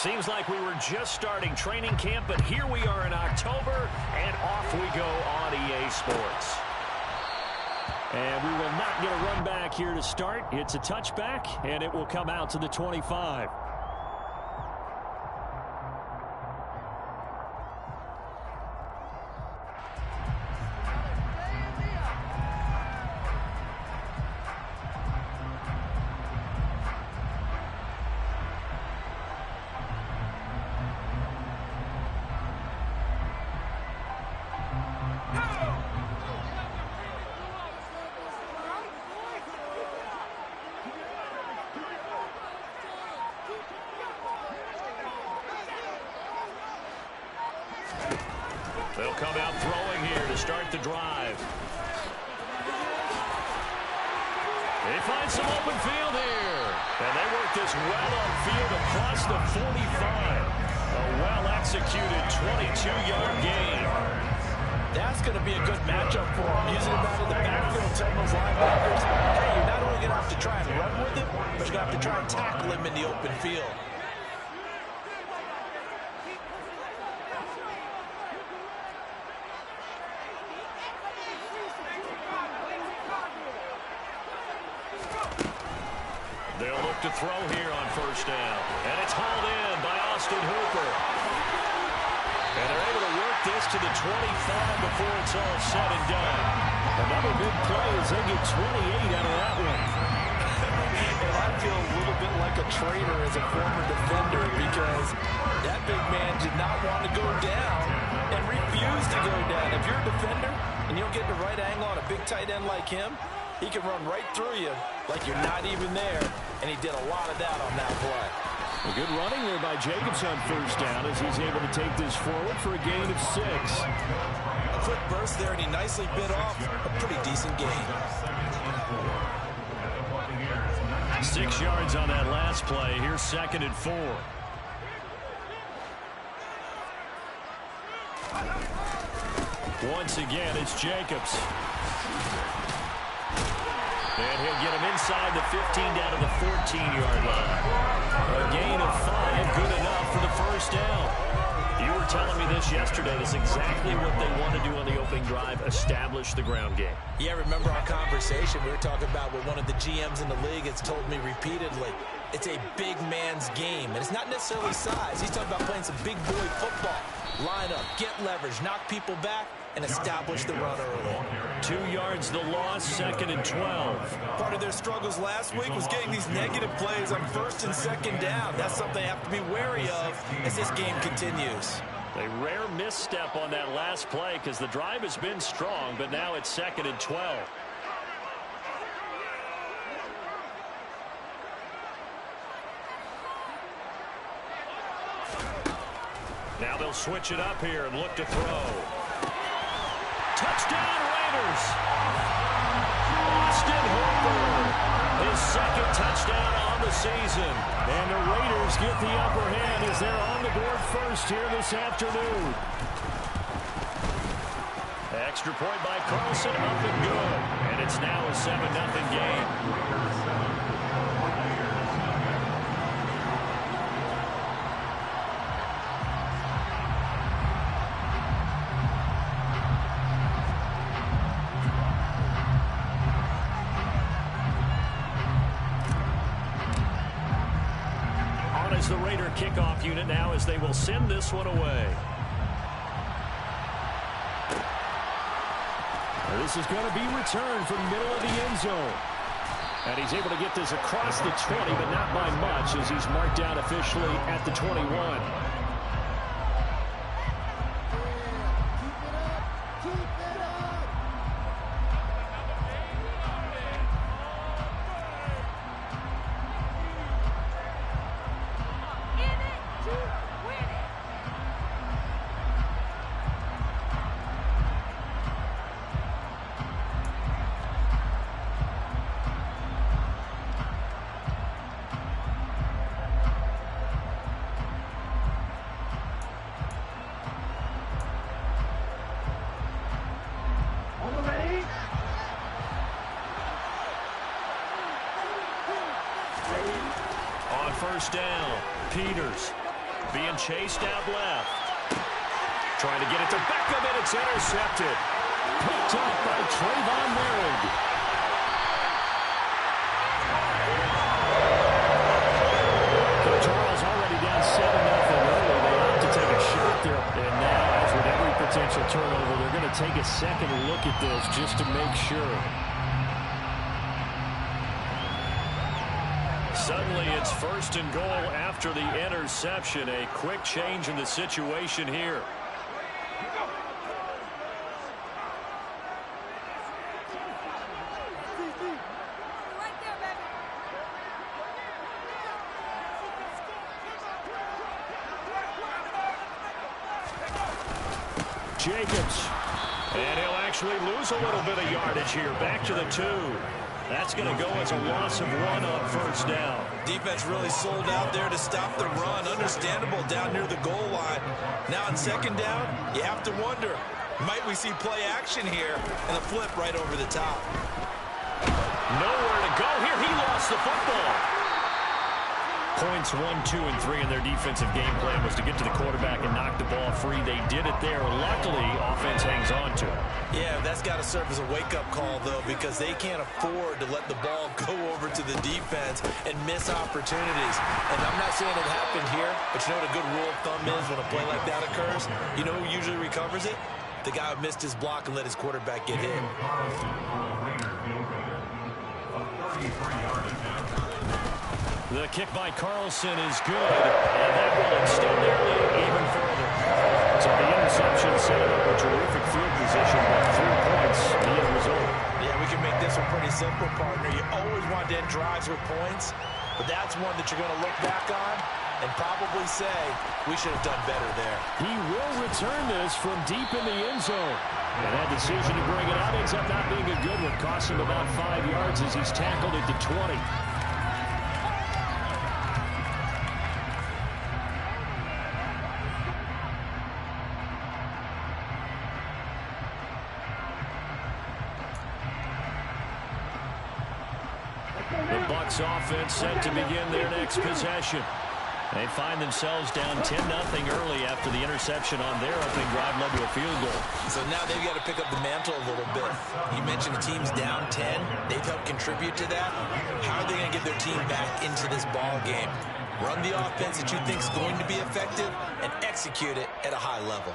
Seems like we were just starting training camp, but here we are in October, and off we go on EA Sports. And we will not get a run back here to start. It's a touchback, and it will come out to the 25. They'll come out throwing here to start the drive. They find some open field here. And they work this well upfield across the 45. A well-executed 22-yard gain. That's going to be a good matchup for him. Using him out of the backfield, telling those linebackers, hey, you're not only going to have to try and run with him, but you're going to have to try and tackle him in the open field. They'll look to throw here on first down. And it's hauled in by Austin Hooper. And they're able to work this to the 25 before it's all said and done. Another big play as they get 28 out of that one. And I feel a little bit like a traitor as a former defender because that big man did not want to go down and refused to go down. If you're a defender and you don't get the right angle on a big tight end like him, he can run right through you like you're not even there, and he did a lot of that on that play. A good running there by Jacobs on first down as he's able to take this forward for a gain of 6. A quick burst there, and he nicely bit off a pretty decent gain. 6 yards on that last play. Here's 2nd and 4. Once again, it's Jacobs. And he'll get him inside the 15 down to the 14-yard line. A gain of 5, good enough for the first down. You were telling me this yesterday. That's exactly what they want to do on the opening drive, establish the ground game. Yeah, remember our conversation? We were talking about what one of the GMs in the league has told me repeatedly. It's a big man's game, and it's not necessarily size. He's talking about playing some big boy football. Line up, get leverage, knock people back, and establish the run early. 2 yards the loss, 2nd and 12. Part of their struggles last week was getting these negative plays on 1st and 2nd down. That's something they have to be wary of as this game continues. A rare misstep on that last play because the drive has been strong, but now it's 2nd and 12. Now they'll switch it up here and look to throw. Touchdown, Raiders! Austin Hooper, his 2nd touchdown on the season. And the Raiders get the upper hand as they're on the board first here this afternoon. Extra point by Carlson, up and good. And it's now a 7-0 game. The Raider kickoff unit now as they will send this one away. This is going to be returned from middle of the end zone. And he's able to get this across the 20, but not by much as he's marked down officially at the 21. First down, Peters. Being chased out left. Trying to get it to Beckham, and it's intercepted. Picked up by Trayvon Merrick. So Charles already down 7-0 early. They opt to take a shot there. And now, as with every potential turnover, they're going to take a second look at this just to make sure. Suddenly, it's 1st and goal after the interception. A quick change in the situation here. Jacobs. And he'll actually lose a little bit of yardage here. Back to the 2. That's going to go as a loss of 1 on 1st down. Defense really sold out there to stop the run. Understandable down near the goal line. Now on 2nd down, you have to wonder, might we see play action here and a flip right over the top? Nowhere to go here. He lost the football. Points 1, 2, and 3 in their defensive game plan was to get to the quarterback and knock the ball free. They did it there. Luckily, offense hangs on to it. Yeah, that's got to serve as a wake-up call, though, because they can't afford to let the ball go over to the defense and miss opportunities. And I'm not saying it happened here, but you know what a good rule of thumb is when a play like that occurs? You know who usually recovers it? The guy who missed his block and let his quarterback get hit. The kick by Carlson is good, and that will extend their lead even further. So the interception set up a terrific field position, but 3 points, the end result. Yeah, we can make this one pretty simple, partner. You always want to end drives with points, but that's one that you're going to look back on and probably say, we should have done better there. He will return this from deep in the end zone. And that decision to bring it out ends up not being a good one. Cost him about 5 yards as he's tackled at the 20. The Bucs offense set to begin their next possession. They find themselves down 10-0 early after the interception on their opening drive led to a field goal. So now they've got to pick up the mantle a little bit. You mentioned the team's down 10. They've helped contribute to that. How are they going to get their team back into this ball game? Run the offense that you think is going to be effective and execute it at a high level.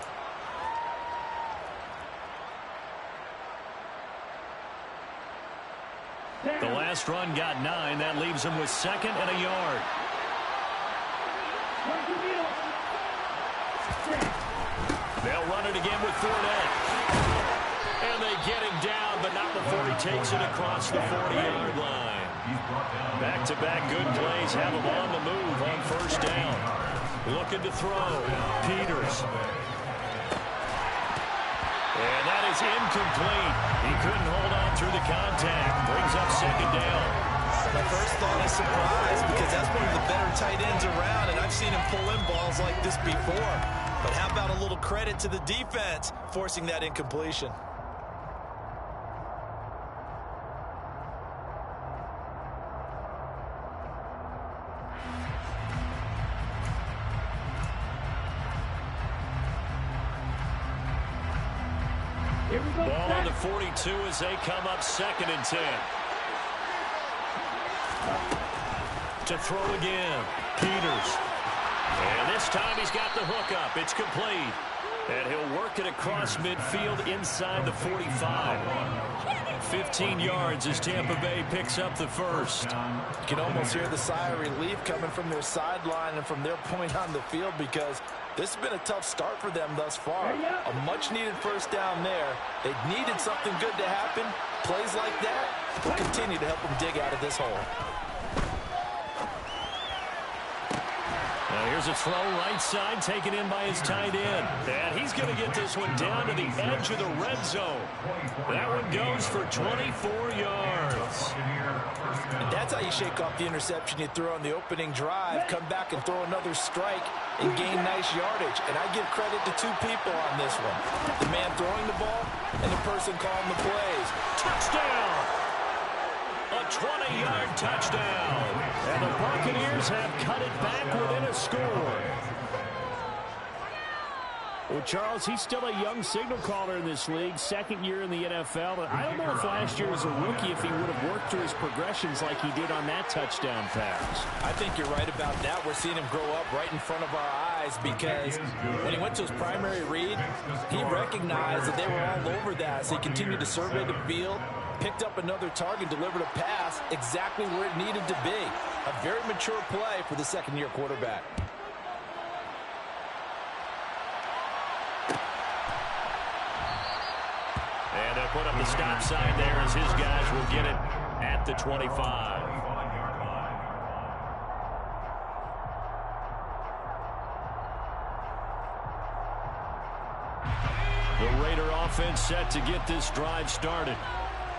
The last run got 9. That leaves them with 2nd and a yard. They'll run it again with Fournette. And they get him down, but not before he takes it across the 40-yard line. Back-to-back good plays have him on the move on 1st down. Looking to throw. Peters. And that is incomplete. He couldn't hold on through the contact. Brings up 2nd down. My first thought is surprise because that's one of the better tight ends around, and I've seen him pull in balls like this before. But how about a little credit to the defense forcing that incompletion? Ball on the 42 as they come up 2nd and 10. To throw again. Peters. And this time he's got the hook up. It's complete. And he'll work it across midfield inside the 45. 15 yards as Tampa Bay picks up the first. You can almost hear the sigh of relief coming from their sideline and from their point on the field because this has been a tough start for them thus far. A much-needed first down there. They needed something good to happen. Plays like that will continue to help them dig out of this hole. Now here's a throw right side taken in by his tight end. And he's going to get this one down to the edge of the red zone. That one goes for 24 yards. And that's how you shake off the interception you throw on the opening drive, come back and throw another strike and gain nice yardage. And I give credit to 2 people on this one. The man throwing the ball and the person calling the plays. Touchdown! A 20-yard touchdown. And the Buccaneers have cut it back within a score. Well, Charles, he's still a young signal caller in this league, second year in the NFL. But I don't know if last year as a rookie if he would have worked through his progressions like he did on that touchdown pass. I think you're right about that. We're seeing him grow up right in front of our eyes because when he went to his primary read, he recognized that they were all over that. So he continued to survey the field, picked up another target, delivered a pass exactly where it needed to be. A very mature play for the second-year quarterback. And they'll put up the stop sign there as his guys will get it at the 25. The Raider offense set to get this drive started.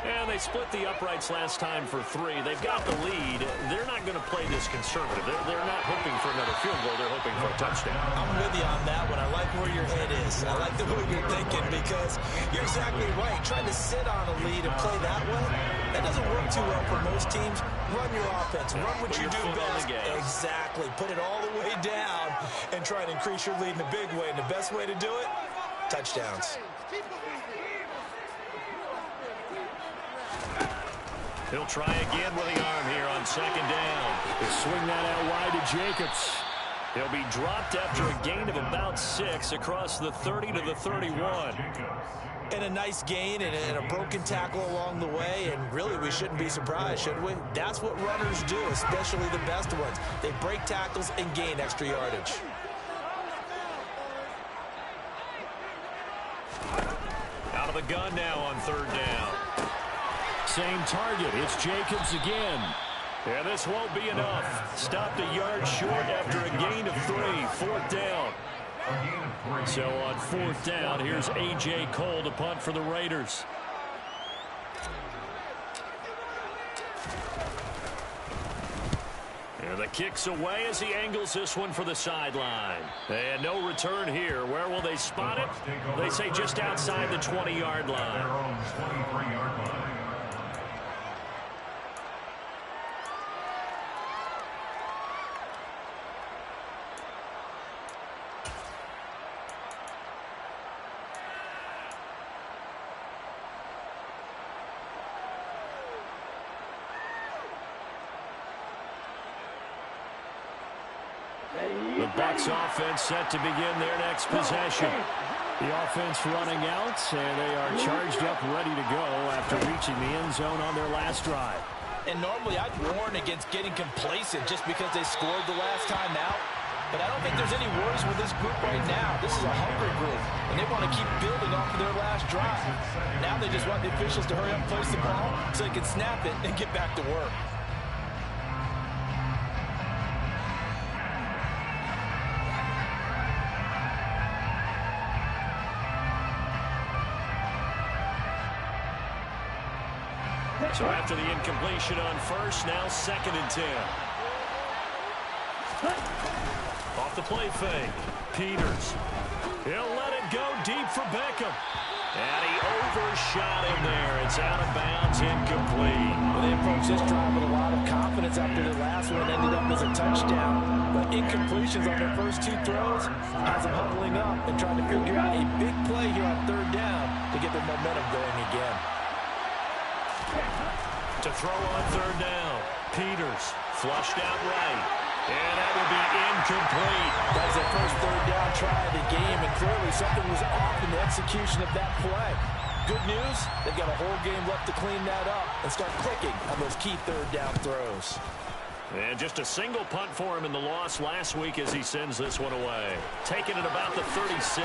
And they split the uprights last time for 3. They've got the lead. They're not going to play this conservative. They're not hoping for another field goal. They're hoping for a touchdown. I'm with you on that one. I like where your head is. I like the way you're thinking because you're exactly right. Trying to sit on a lead and play that way, that doesn't work too well for most teams. Run your offense. Run what you do best. Exactly. Put it all the way down and try and increase your lead in a big way. And the best way to do it, touchdowns. He'll try again with the arm here on second down. They swing that out wide to Jacobs. He'll be dropped after a gain of about 6 across the 30 to the 31. And a nice gain and a broken tackle along the way, and really we shouldn't be surprised, should we? That's what runners do, especially the best ones. They break tackles and gain extra yardage. Out of the gun now on third down. Same target. It's Jacobs again. Yeah, this won't be enough. Stopped a yard short after a gain of 3. Fourth down. So on fourth down, here's A.J. Cole to punt for the Raiders. And the kick's away as he angles this one for the sideline. And no return here. Where will they spot it? They say just outside the 20-yard line. The Bucs offense set to begin their next possession. The offense running out, and they are charged up, ready to go after reaching the end zone on their last drive. And normally I'd warn against getting complacent just because they scored the last time out. But I don't think there's any worries with this group right now. This is a hungry group, and they want to keep building off of their last drive. Now they just want the officials to hurry up and place the ball so they can snap it and get back to work. So after the incompletion on first, now second and 10. Off the play fake. Peters. He'll let it go deep for Beckham. And he overshot him there. It's out of bounds, incomplete. Well, they approached this drive with a lot of confidence after the last one ended up as a touchdown. But incompletions on their first 2 throws has them huddling up and trying to figure out a big play here on third down to get their momentum going again. To throw on third down. Peters flushed out right. And that will be incomplete. That was their first third down try of the game, and clearly something was off in the execution of that play. Good news, they've got a whole game left to clean that up and start clicking on those key third down throws. And just a single punt for him in the loss last week as he sends this one away. Taking it about the 36.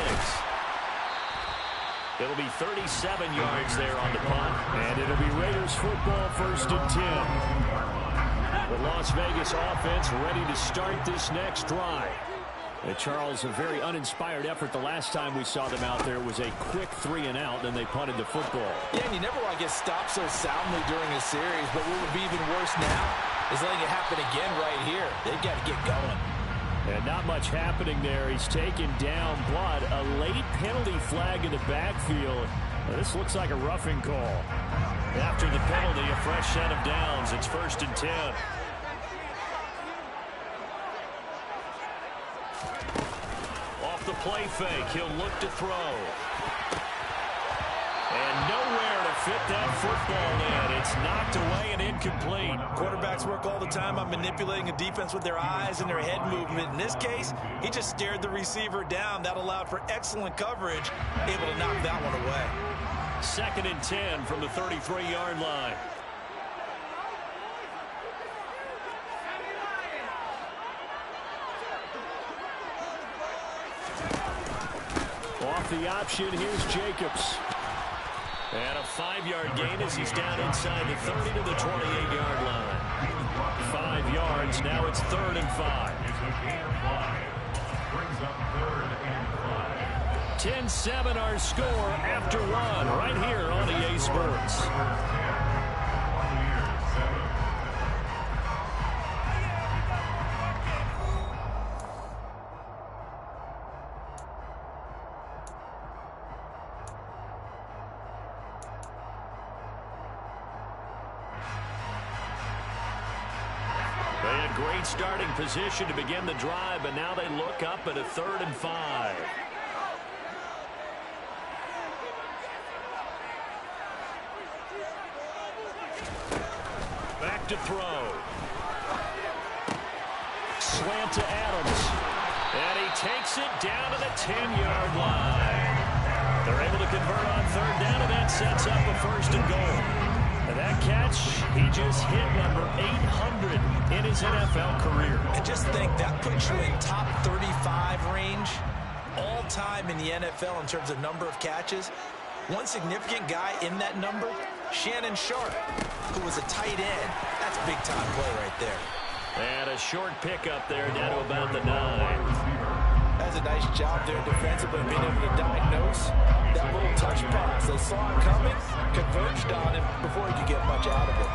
It'll be 37 yards there on the punt. And it'll be Raiders football, first and 10. The Las Vegas offense ready to start this next drive. Charles, a very uninspired effort the last time we saw them out there. It was a quick 3 and out, then they punted the football. Yeah, and you never want to get stopped so soundly during a series, but what would be even worse now is letting it happen again right here. They've got to get going. And not much happening there. He's taken down, but a late penalty flag in the backfield. This looks like a roughing call. After the penalty, a fresh set of downs. It's first and 10. Off the play fake. He'll look to throw. And nowhere to fit that football in. It's knocked away and incomplete. Quarterbacks work all the time on manipulating a defense with their eyes and their head movement. In this case, he just stared the receiver down. That allowed for excellent coverage, able to knock that one away. 2nd and 10 from the 33-yard line. Off the option, here's Jacobs. And a 5-yard gain as he's down inside the 30 to the 28-yard line. 5 yards, now it's 3rd and 5. 10-7 our score after 1 right here on EA Sports. They had great starting position to begin the drive, but now they look up at a 3rd and 5. Back to throw. Slant to Adams. And he takes it down to the 10-yard line. They're able to convert on 3rd down, and that sets up a 1st and goal. And that catch, he just hit number 800 in his NFL career. And just think, that puts you in top 35 range all time in the NFL in terms of number of catches. One significant guy in that number, Shannon Sharp, who was a tight end. That's big-time play right there. And a short pickup there down to about the 9. That's a nice job there defensively, being able to diagnose that little touch pass. They saw it coming, converged on him before he could get much out of it.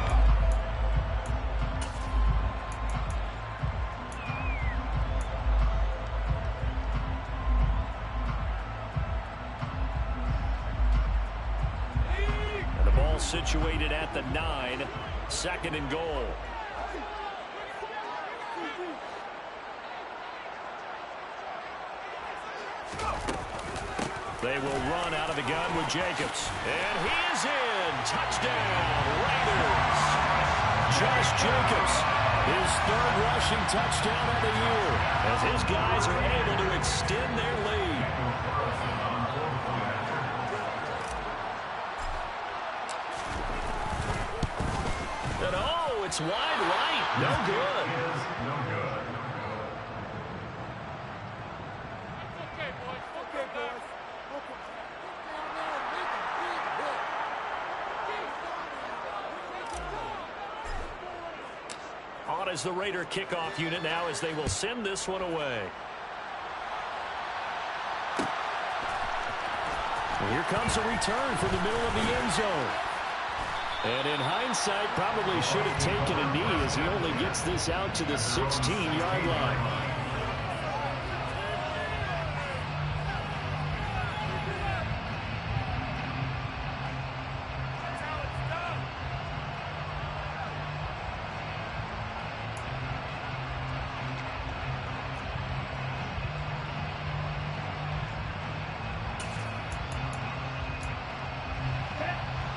And the ball situated at the 9, 2nd and goal. They will run out of the gun with Jacobs. And he is in. Touchdown, Raiders. Josh Jacobs, his 3rd rushing touchdown of the year, as his guys are able to extend their lead. And oh, it's wide right. No good. On as the Raider kickoff unit now, as they will send this one away. And here comes a return from the middle of the end zone. And in hindsight, probably should have taken a knee, as he only gets this out to the 16-yard line.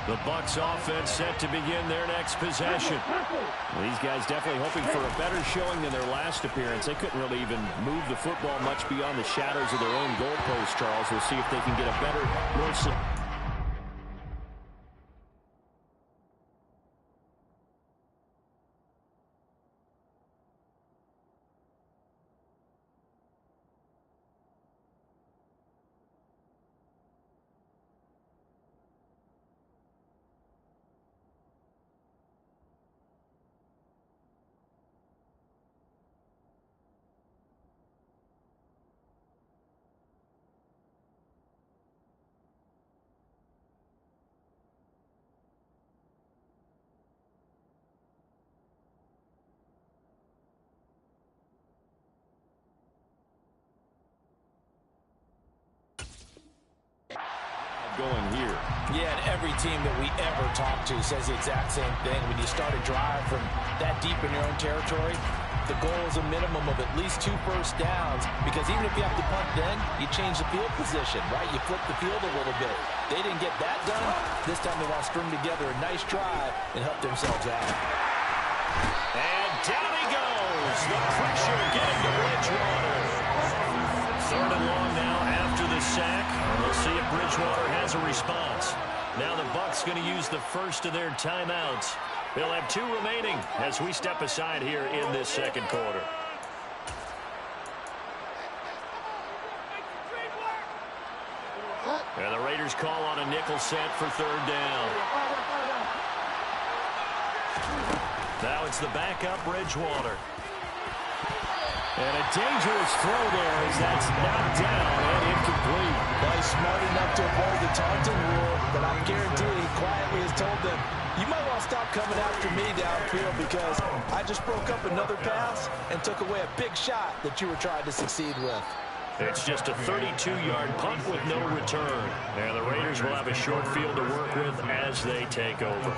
The Bucs offense set to begin their next possession. Well, these guys definitely hoping for a better showing than their last appearance. They couldn't really even move the football much beyond the shadows of their own goalpost, Charles. We'll see if they can get a better, more... going here. Yeah, and every team that we ever talk to says the exact same thing. When you start a drive from that deep in your own territory, the goal is a minimum of at least 2 first downs, because even if you have to punt then, you change the field position, right? You flip the field a little bit. They didn't get that done. This time they want to string together a nice drive and help themselves out. And down he goes. The pressure getting to Bridgewater. 3rd and long now after the sack. We'll see if Bridgewater has a response. Now the Bucs going to use the first of their timeouts. They'll have 2 remaining as we step aside here in this second quarter. And the Raiders call on a nickel set for 3rd down. Now it's the backup Bridgewater. And a dangerous throw there as that's knocked down and incomplete. Well, he's smart enough to avoid the taunting rule, but I guarantee he quietly has told them, you might want to stop coming after me downfield because I just broke up another pass and took away a big shot that you were trying to succeed with. It's just a 32-yard punt with no return. And the Raiders will have a short field to work with as they take over.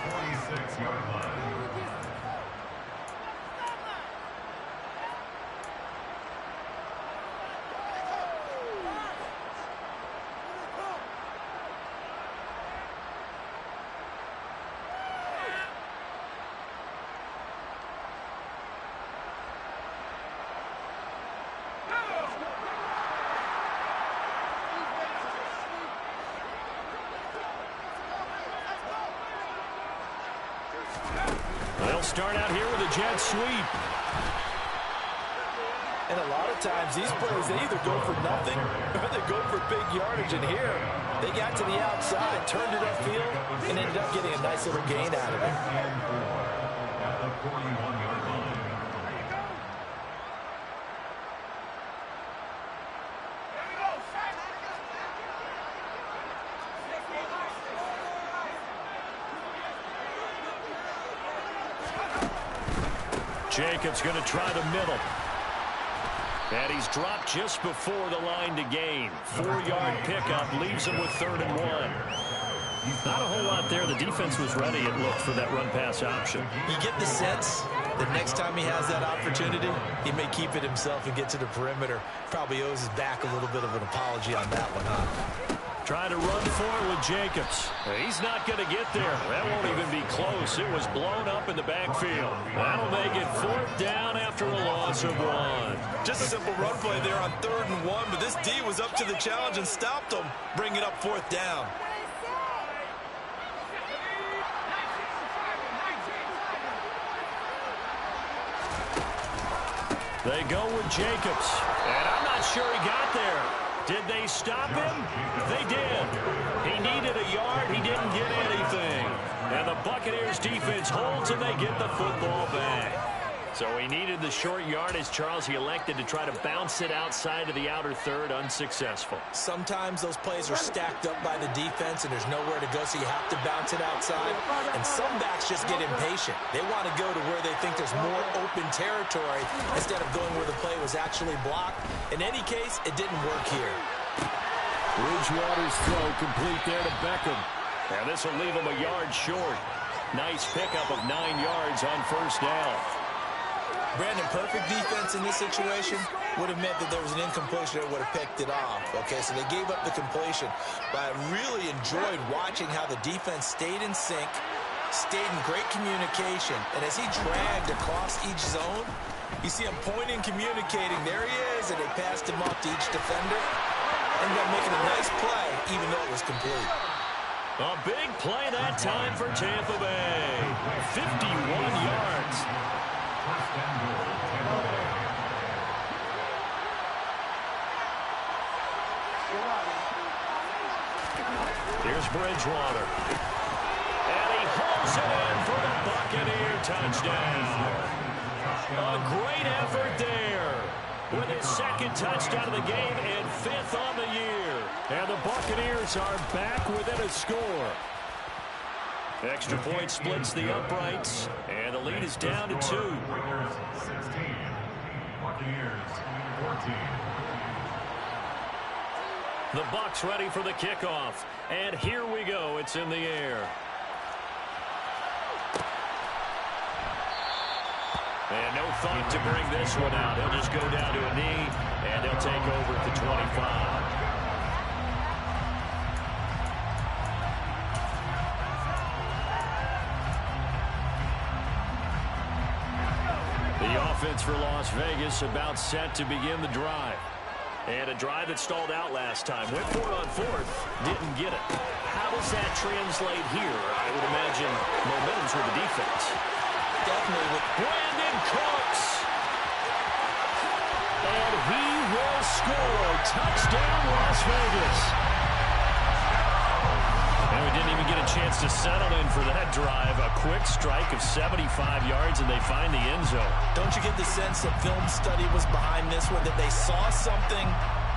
They'll start out here with a jet sweep. And a lot of times these plays, they either go for nothing or they go for big yardage. And here, they got to the outside, turned it upfield, and ended up getting a nice little gain out of it. Jacobs going to try the middle. And he's dropped just before the line to gain. 4-yard pickup leaves him with 3rd and 1. Not a whole lot there. The defense was ready, it looked, for that run-pass option. You get the sense that next time he has that opportunity, he may keep it himself and get to the perimeter. Probably owes his back a little bit of an apology on that one, huh? Trying to run for it with Jacobs. He's not going to get there. That won't even be close. It was blown up in the backfield. That'll make it 4th down after a loss of 1. Just a simple run play there on 3rd and 1, but this D was up to the challenge and stopped him, bringing up 4th down. They go with Jacobs. And I'm not sure he got there. Did they stop him? They did. He needed a yard. He didn't get anything. And the Buccaneers defense holds and they get the football back. So he needed the short yardage, Charles. He elected to try to bounce it outside of the outer third, unsuccessful. Sometimes those plays are stacked up by the defense and there's nowhere to go, so you have to bounce it outside. And some backs just get impatient. They want to go to where they think there's more open territory instead of going where the play was actually blocked. In any case, it didn't work here. Bridgewater's throw complete there to Beckham. And this will leave him a yard short. Nice pickup of 9 yards on 1st down. Brandon, perfect defense in this situation would have meant that there was an incompletion that would have picked it off. Okay, so they gave up the completion. But I really enjoyed watching how the defense stayed in sync, stayed in great communication. And as he dragged across each zone, you see him pointing, communicating. There he is, and they passed him off to each defender. Ended up making a nice play, even though it was complete. A big play that time for Tampa Bay. 51 yards. Here's Bridgewater. And he hauls it in for the Buccaneer touchdown. A great effort there. With his 2nd touchdown of the game and 5th on the year. And the Buccaneers are back within a score. Extra point splits the uprights, and the lead is down to 2. Raiders 16, Buccaneers 14. The Bucs ready for the kickoff, and here we go. It's in the air. And no thought to bring this one out. He'll just go down to a knee, and they'll take over at the 25. The offense for Las Vegas about set to begin the drive. And a drive that stalled out last time. Went for it on fourth. Didn't get it. How does that translate here? I would imagine momentum's with the defense. Definitely with Brandon Cooks. And he will score. Touchdown, Las Vegas. And we didn't even get a chance to settle in for that drive. A quick strike of 75 yards, and they find the end zone. Don't you get the sense that film study was behind this one, that they saw something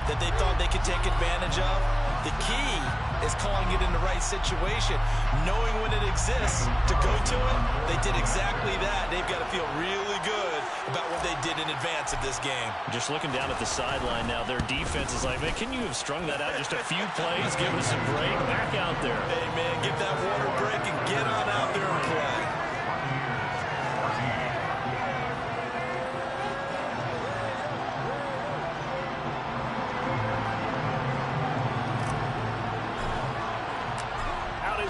that they thought they could take advantage of? The key is calling it in the right situation, knowing when it exists to go to it. They did exactly that. They've got to feel really good about what they did in advance of this game. Just looking down at the sideline now, their defense is like, man, can you have strung that out just a few plays? Give us a break. Back out there. Hey, man, give that water break and get on out there and play.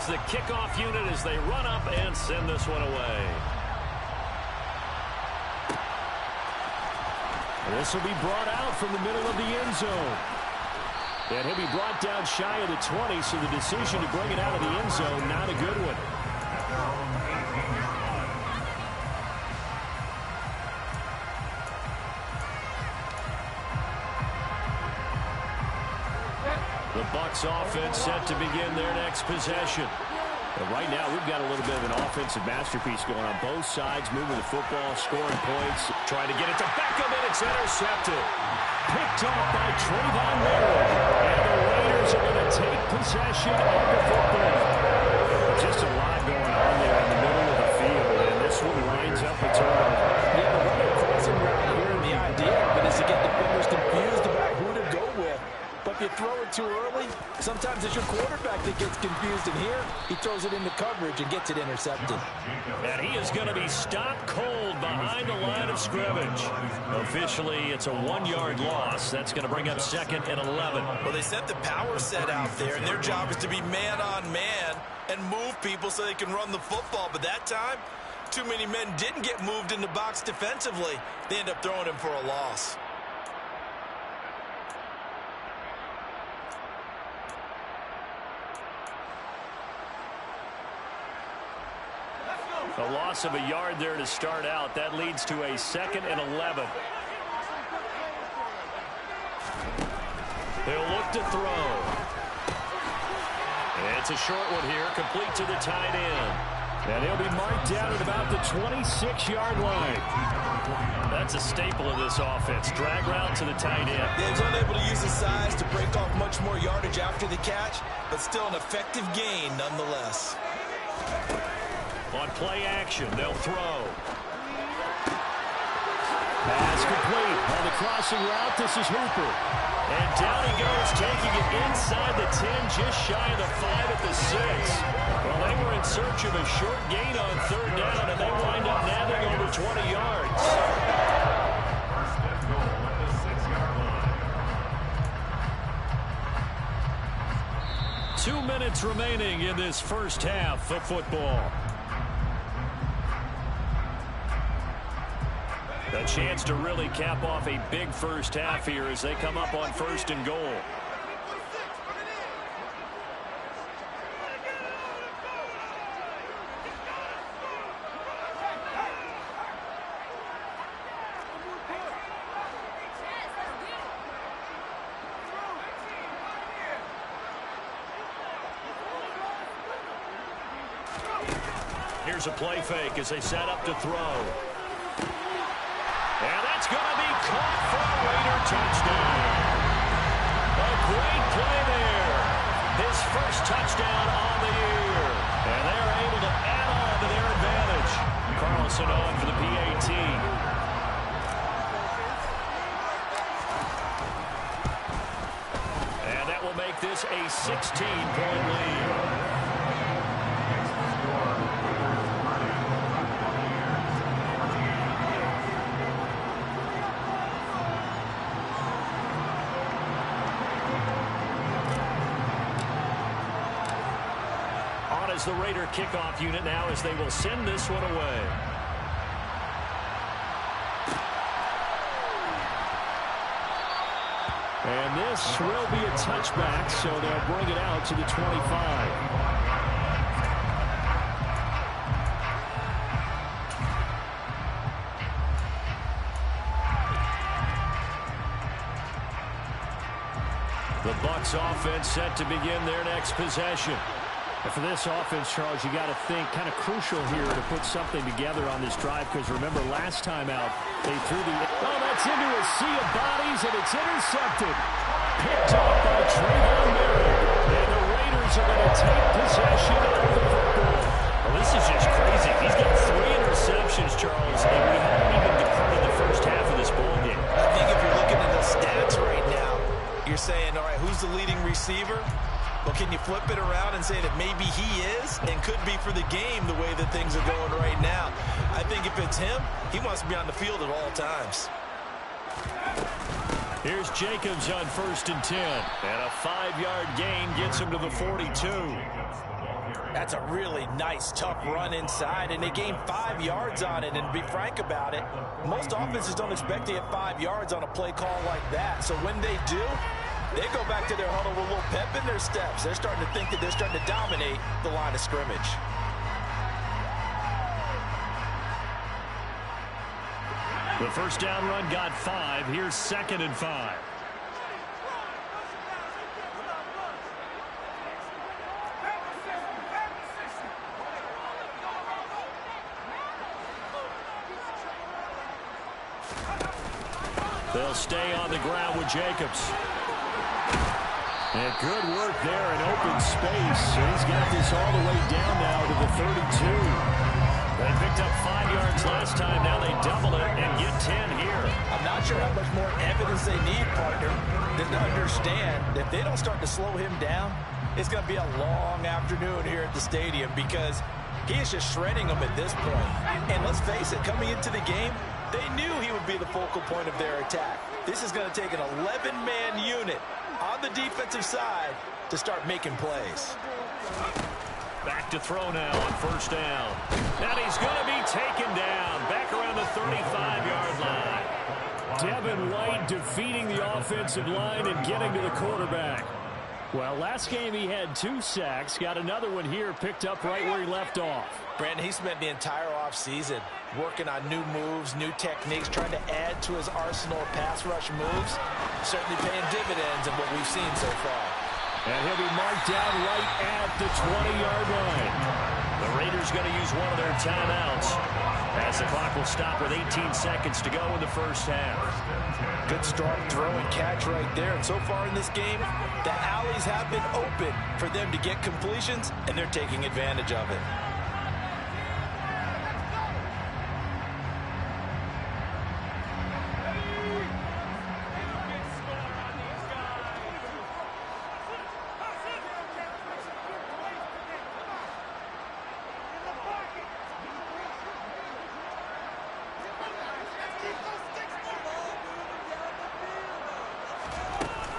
The kickoff unit as they run up and send this one away. This will be brought out from the middle of the end zone. And he'll be brought down shy of the 20, so the decision to bring it out of the end zone, not a good one. The Bucs offense set to begin their next possession. And right now, we've got a little bit of an offensive masterpiece going on both sides, moving the football, scoring points, trying to get it to Beckham, and it's intercepted. Picked off by Trayvon Merritt. And the Raiders are going to take possession of the football. Just a lot going on there in the middle of the field, and this one winds up a turnover. Yeah, the running crossing route here, and the idea of it is to get defenders confused about who to go with. But if you throw it too early, sometimes it's your quarterback that gets confused. And here, he throws it into coverage and gets it intercepted. And he is going to be stopped cold behind the line of scrimmage. Officially, it's a 1-yard loss. That's going to bring up 2nd and 11. Well, they sent the power set out there, and their job is to be man-on-man and move people so they can run the football. But that time, too many men didn't get moved in the box defensively. They end up throwing him for a loss. A loss of a yard there to start out. That leads to a 2nd and 11. They'll look to throw. It's a short one here, complete to the tight end. And he'll be marked down at about the 26-yard line. That's a staple of this offense. Drag route to the tight end. He was unable to use his size to break off much more yardage after the catch, but still an effective gain nonetheless. On play action, they'll throw. Pass complete. On the crossing route, this is Hooper. And down he goes, taking it inside the 10, just shy of the 5 at the 6. Well, they were in search of a short gain on 3rd down, and they wind up nabbing over 20 yards. First and goal at the 6-yard line. 2 minutes remaining in this first half of football. A chance to really cap off a big first half here as they come up on 1st and goal. Here's a play fake as they set up to throw. And that's going to be caught for a Raider touchdown. A great play there. His first touchdown on the year. And they're able to add on to their advantage. Carlson on for the PAT. And that will make this a 16-point lead. as the Raider kickoff unit now as they will send this one away. And this will be a touchback, so they'll bring it out to the 25. The Bucs offense set to begin their next possession. And for this offense, Charles, you got to think kind of crucial here to put something together on this drive, because remember last time out they threw the that's into a sea of bodies, and it's intercepted. Picked off by Trayvon Merritt. And the Raiders are going to take possession of the football. Well, this is just crazy. He's got 3 interceptions, Charles, and we haven't even departed the first half of this ball game. I think if you're looking at the stats right now, you're saying, all right, who's the leading receiver? Well, can you flip it around and say that maybe he is and could be for the game the way that things are going right now? I think if it's him, he wants to be on the field at all times. Here's Jacobs on 1st and 10. And a 5-yard gain gets him to the 42. That's a really nice, tough run inside, and they gained 5 yards on it. And to be frank about it, most offenses don't expect to get 5 yards on a play call like that. So when they do, they go back to their huddle with a little pep in their steps. They're starting to think that they're starting to dominate the line of scrimmage. The first down run got 5. Here's 2nd and 5. They'll stay on the ground with Jacobs. And good work there in open space. And he's got this all the way down now to the 32. They picked up 5 yards last time. Now they double it and get 10 here. I'm not sure how much more evidence they need, partner, than to understand that if they don't start to slow him down, it's going to be a long afternoon here at the stadium, because he is just shredding them at this point. And let's face it, coming into the game, they knew he would be the focal point of their attack. This is going to take an 11-man unit on the defensive side to start making plays. Back to throw now on 1st down. And he's going to be taken down back around the 35-yard line. Devin White defeating the offensive line and getting to the quarterback. Well, last game he had 2 sacks. Got another one here, picked up right where he left off. Brandon, he spent the entire offseason working on new moves, new techniques, trying to add to his arsenal of pass rush moves. Certainly paying dividends in what we've seen so far. And he'll be marked down right at the 20-yard line. The Raiders going to use one of their timeouts as the clock will stop with 18 seconds to go in the first half. Good strong throw and catch right there. And so far in this game, the alleys have been open for them to get completions, and they're taking advantage of it.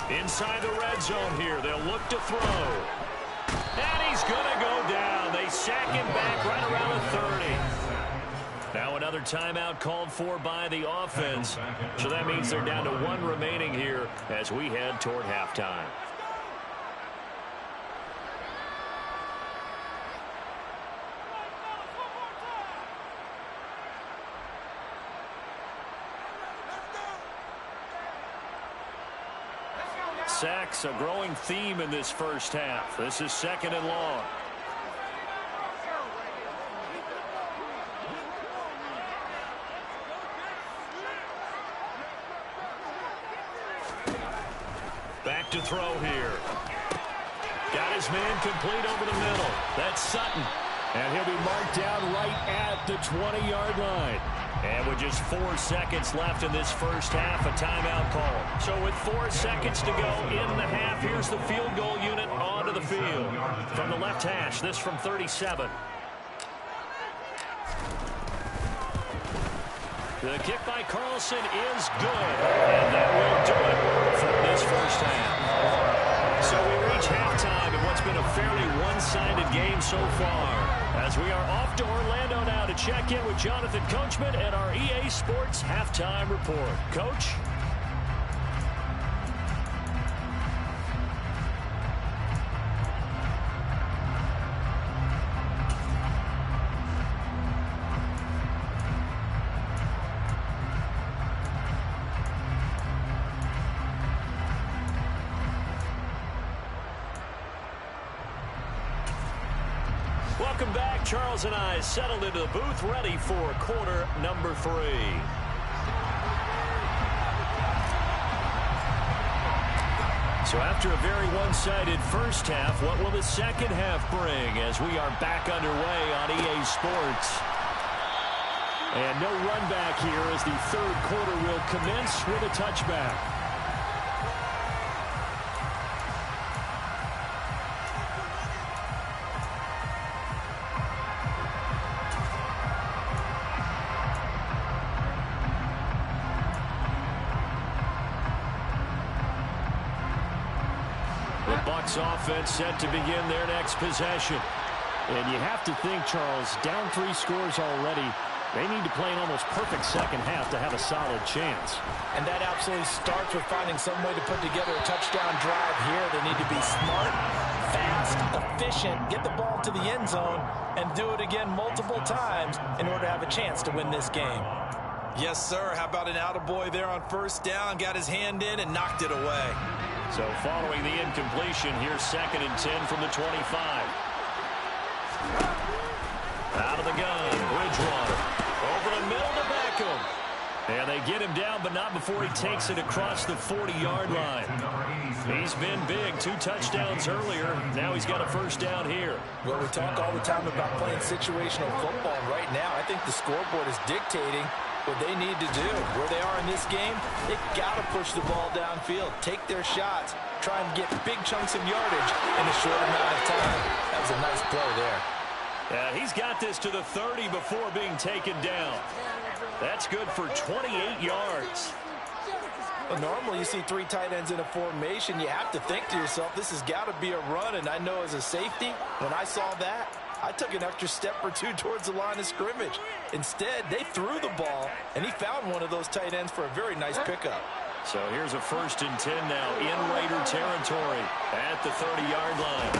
Inside the red zone here, they'll look to throw. And he's going to go down. They sack him back right around the 30. Now another timeout called for by the offense. So that means they're down to 1 remaining here as we head toward halftime. Sacks, a growing theme in this first half. This is 2nd and long. Back to throw here. Got his man complete over the middle. That's Sutton. And he'll be marked down right at the 20-yard line. And with just 4 seconds left in this first half, a timeout call. So with 4 seconds to go in the half, here's the field goal unit onto the field. From the left hash, this from 37. The kick by Carlson is good. And that will do it for this first half. So we reach halftime in what's been a fairly one-sided one-sided game so far. As we are off to Orlando now to check in with Jonathan Coachman and our EA Sports Halftime Report. Coach? Welcome back. Charles and I settled into the booth, ready for quarter number 3. So after a very one-sided first half, what will the second half bring as we are back underway on EA Sports? And no run back here as the third quarter will commence with a touchback. Offense set to begin their next possession. And you have to think, Charles, down 3 scores already. They need to play an almost perfect second half to have a solid chance. And that absolutely starts with finding some way to put together a touchdown drive here. They need to be smart, fast, efficient, get the ball to the end zone, and do it again multiple times in order to have a chance to win this game. Yes, sir. How about an attaboy there on first down? Got his hand in and knocked it away. So following the incompletion, here's 2nd and 10 from the 25. Out of the gun, Bridgewater. Over the middle to Beckham. And they get him down, but not before he takes it across the 40-yard line. He's been big. 2 touchdowns earlier. Now he's got a first down here. Well, we talk all the time about playing situational football. Right now, I think the scoreboard is dictating what they need to do. Where they are in this game, they've got to push the ball downfield, take their shots, try and get big chunks of yardage in a short amount of time. That was a nice play there. Yeah, he's got this to the 30 before being taken down. That's good for 28 yards. Well, normally you see 3 tight ends in a formation. You have to think to yourself, this has got to be a run. And I know as a safety, when I saw that, I took an extra step or 2 towards the line of scrimmage. Instead, they threw the ball, and he found one of those tight ends for a very nice pickup. So here's a 1st and 10 now in Raider territory at the 30-yard line.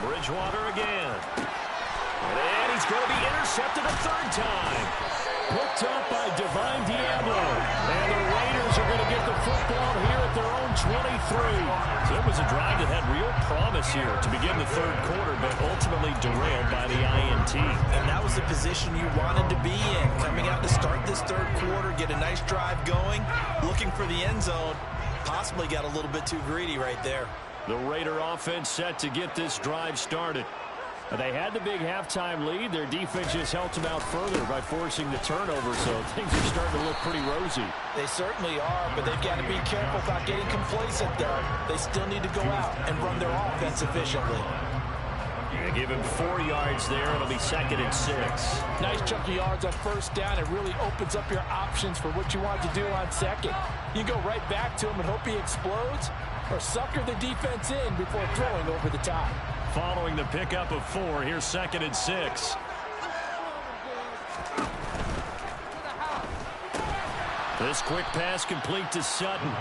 Bridgewater again. And he's going to be intercepted a 3rd time. Picked up by Divine Diablo. And the Raiders are going to get the football here at their own 23. So it was a drive that had real promise here to begin the 3rd quarter, but ultimately derailed by the INT. And that was the position you wanted to be in. Coming out to start this 3rd quarter, get a nice drive going, looking for the end zone. Possibly got a little bit too greedy right there. The Raider offense set to get this drive started. They had the big halftime lead. Their defense just helped them out further by forcing the turnover, so things are starting to look pretty rosy. They certainly are, but they've got to be careful about getting complacent, though. They still need to go out and run their offense efficiently. They give him 4 yards there. It'll be 2nd and 6. Nice chunk of yards on first down. It really opens up your options for what you want to do on second. You can go right back to him and hope he explodes, or sucker the defense in before throwing over the top. Following the pickup of 4, here's 2nd and 6. This quick pass complete to Sutton.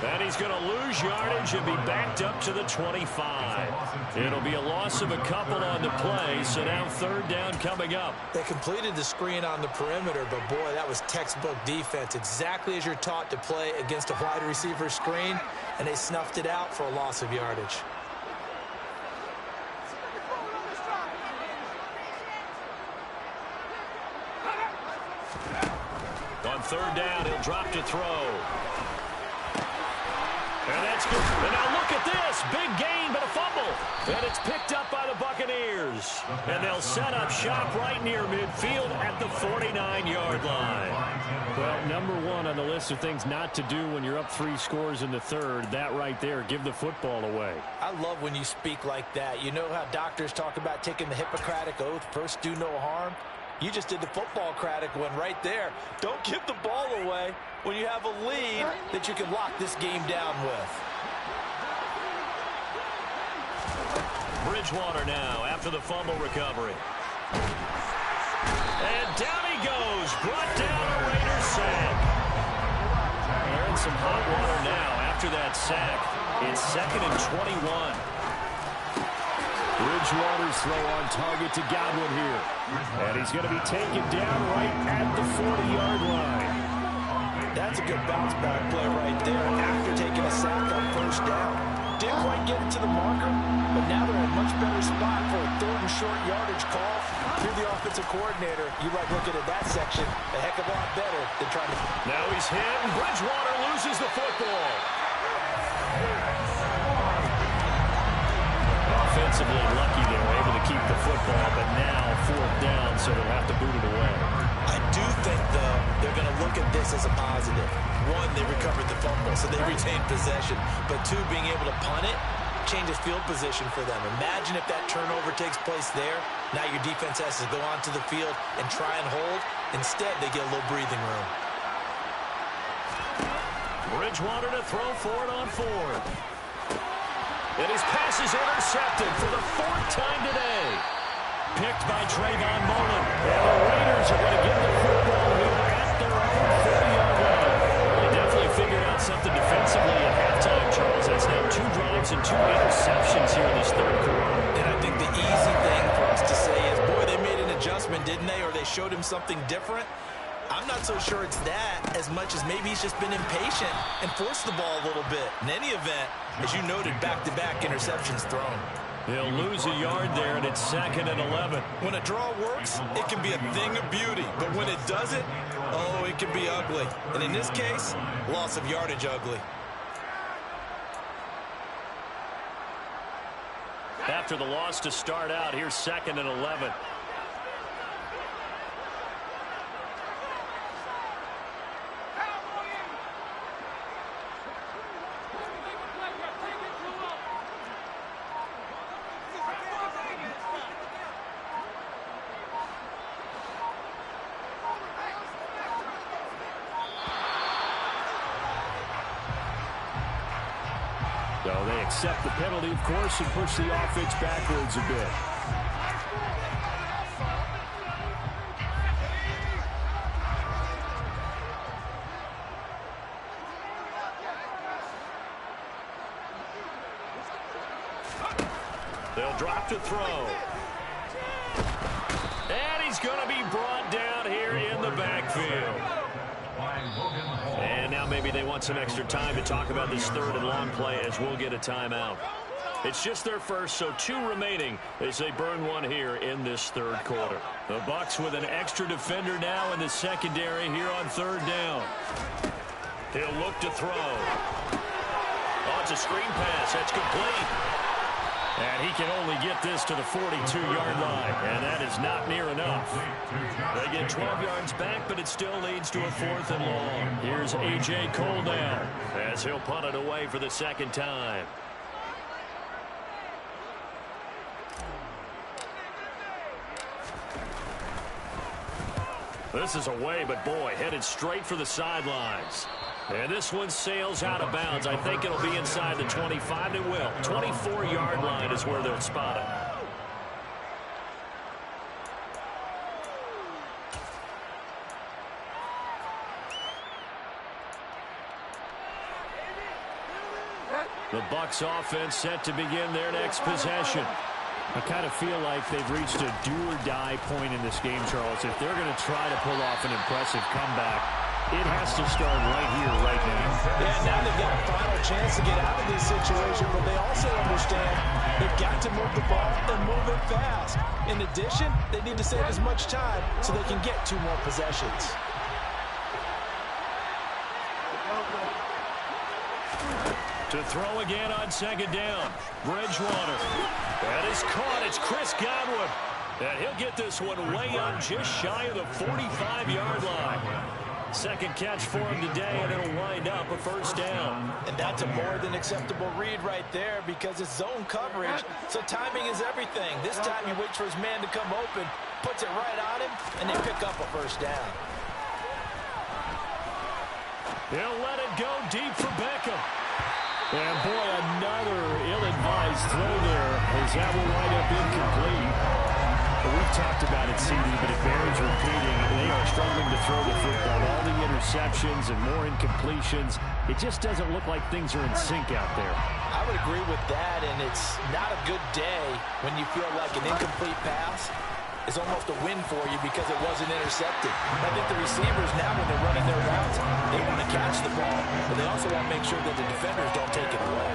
And he's going to lose yardage and be backed up to the 25. It'll be a loss of a couple on the play, so now 3rd down coming up. They completed the screen on the perimeter, but boy, that was textbook defense. Exactly as you're taught to play against a wide receiver screen, and they snuffed it out for a loss of yardage. On 3rd down, he'll drop to throw. And that's good. And now look at this. Big gain, but a fumble. And it's picked up by the Buccaneers. And they'll set up shop right near midfield at the 49-yard line. Well, number 1 on the list of things not to do when you're up 3 scores in the 3rd. That right there, give the football away. I love when you speak like that. You know how doctors talk about taking the Hippocratic Oath, first do no harm? You just did the football-cratic one right there. Don't give the ball away when you have a lead that you can lock this game down with. Bridgewater now after the fumble recovery. And down he goes. Brought down a Raiders sack. They're in some hot water now after that sack. It's 2nd and 21. Bridgewater's throw on target to Godwin here. And he's going to be taken down right at the 40-yard line. That's a good bounce back play right there after taking a sack on first down. Didn't quite get it to the marker, but now they're in a much better spot for a 3rd and short yardage call. You're the offensive coordinator. You like looking at that section a heck of a lot better than trying to... Now he's hit, and Bridgewater loses the football. Offensively lucky they were able to keep the football, but now 4th down, so they'll have to boot it away. I do think, though, they're going to look at this as a positive. 1, they recovered the fumble, so they retained possession. But 2, being able to punt it changes field position for them. Imagine if that turnover takes place there. Now your defense has to go onto the field and try and hold. Instead, they get a little breathing room. Bridgewater to throw for it on 4th. And his pass is intercepted for the 4th time today. Picked by Trayvon Mullen. And the Raiders are going to get the football here at their own 30-yard line. They definitely figured out something defensively at halftime, Charles. That's now 2 drives and 2 interceptions here in this 3rd quarter. And I think the easy thing for us to say is, boy, they made an adjustment, didn't they? Or they showed him something different. I'm not so sure it's that as much as maybe he's just been impatient and forced the ball a little bit. In any event, as you noted, back-to-back interceptions thrown. He'll lose a yard there, and it's 2nd and 11. When a draw works, it can be a thing of beauty. But when it doesn't, oh, it can be ugly. And in this case, loss of yardage ugly. After the loss to start out, here's 2nd and 11. So they accept the penalty, of course, and push the offense backwards a bit. They'll drop to throw. And he's going to be brought down here in the backfield. And now maybe they want some extra time to talk about this 3rd and long play as we'll get a timeout. It's just their first, so 2 remaining as they burn 1 here in this 3rd quarter. The Bucs with an extra defender now in the secondary here on 3rd down. He'll look to throw. Oh, it's a screen pass. That's complete. And he can only get this to the 42-yard line, and that is not near enough. They get 12 yards back, but it still leads to a 4th and long. Here's A.J. Cole now as he'll punt it away for the 2nd time. This is away, but boy, headed straight for the sidelines. And this one sails out of bounds. I think it'll be inside the 25. It will. 24-yard line is where they'll spot it. The Bucs offense set to begin their next possession. I kind of feel like they've reached a do-or-die point in this game, Charles. If they're going to try to pull off an impressive comeback, it has to start right here, right now. Yeah, now they've got a final chance to get out of this situation, but they also understand they've got to move the ball and move it fast. In addition, they need to save as much time so they can get 2 more possessions. To throw again on 2nd down. Bridgewater. That is caught. It's Chris Godwin. And he'll get this one way up just shy of the 45-yard line. 2nd catch for him today, and it'll wind up a 1st down. And that's a more than acceptable read right there because it's zone coverage, so timing is everything. This time he waits for his man to come open, puts it right on him, and they pick up a 1st down. He'll let it go deep for Beckham. And boy, another ill-advised throw there. As that will wind up incomplete. Well, we've talked about it, CD, but it bears repeating. They are struggling to throw the football. All the interceptions and more incompletions. It just doesn't look like things are in sync out there. I would agree with that, and it's not a good day when you feel like an incomplete pass is almost a win for you because it wasn't intercepted. I think the receivers now, when they're running their routes, they want to catch the ball, but they also want to make sure that the defenders don't take it away.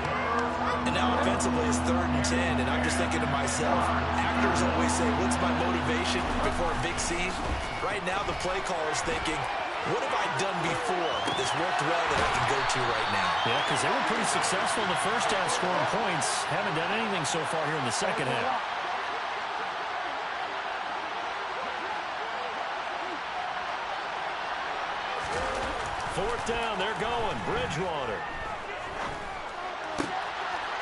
And now offensively it's 3rd and 10, and I'm just thinking to myself, actors always say, what's my motivation before a big scene? Right now the play caller's thinking, what have I done before that's worked well that I can go to right now? Yeah, because they were pretty successful in the first half scoring points. Haven't done anything so far here in the second half. Fourth down, they're going. Bridgewater.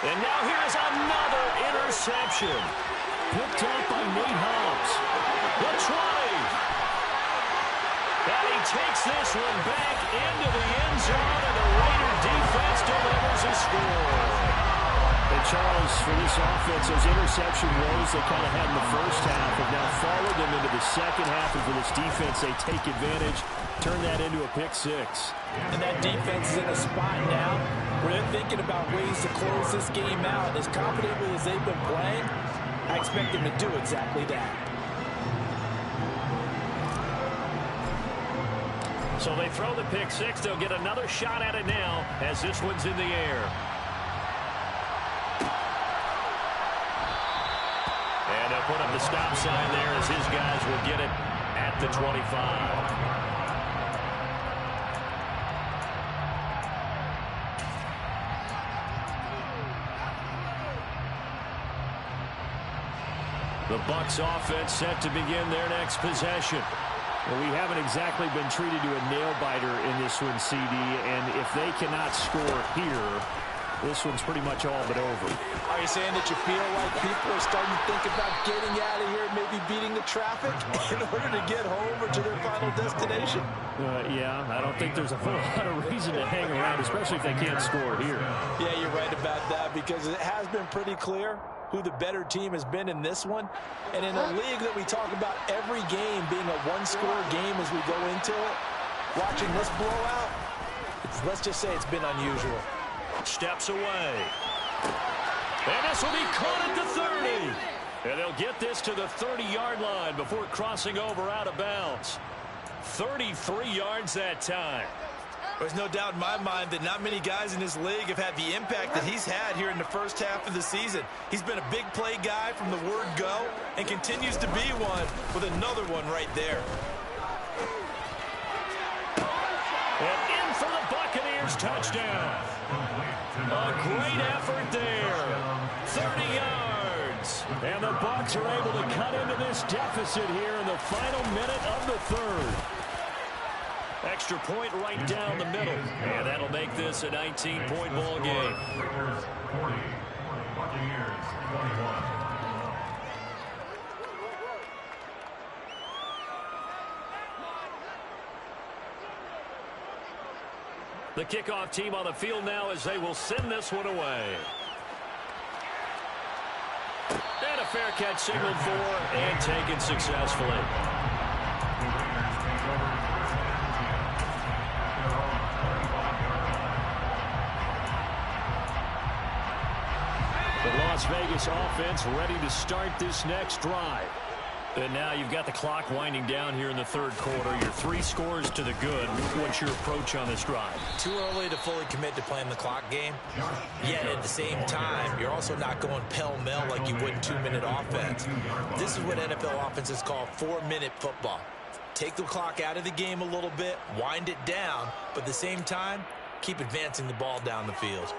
And now here's another interception. Picked up by Nate Hobbs. The 20. And he takes this one back into the end zone, and the Raider defense delivers a score. And Charles, for this offense, those interception woes they kind of had in the first half have now followed them into the second half, and for this defense, they take advantage, turn that into a pick six. And that defense is in a spot now where they're thinking about ways to close this game out. As confidently as they've been playing, I expect them to do exactly that. So they throw the pick six. They'll get another shot at it now as this one's in the air. And they'll put up the stop sign there as his guys will get it at the 25. The Bucs offense set to begin their next possession. Well, we haven't exactly been treated to a nail-biter in this one, CD, and if they cannot score here, this one's pretty much all but over. Are you saying that you feel like people are starting to think about getting out of here, maybe beating the traffic in order to get home or to their final destination? Yeah, I don't think there's a whole lot of reason to hang around, especially if they can't score here. Yeah, you're right about that because it has been pretty clear who the better team has been in this one. And in a league that we talk about every game being a one-score game as we go into it, watching this blowout, let's just say it's been unusual. Steps away. And this will be caught at the 30. And they'll get this to the 30-yard line before crossing over out of bounds. 33 yards that time. There's no doubt in my mind that not many guys in this league have had the impact that he's had here in the first half of the season. He's been a big play guy from the word go and continues to be one with another one right there. And in for the Buccaneers touchdown. A great effort there. 30 yards. And the Bucs are able to cut into this deficit here in the final minute of the third. Extra point right down the middle. And that'll make this a 19-point ball game. Raiders 40, Buccaneers 21. The kickoff team on the field now as they will send this one away. And a fair catch signaled for and taken successfully. The Las Vegas offense ready to start this next drive. And now you've got the clock winding down here in the third quarter. Your 3 scores to the good. What's your approach on this drive? Too early to fully commit to playing the clock game. Yet at the same time, you're also not going pell-mell like you would in 2-minute offense. This is what NFL offenses call 4-minute football. Take the clock out of the game a little bit, wind it down, but at the same time, keep advancing the ball down the field.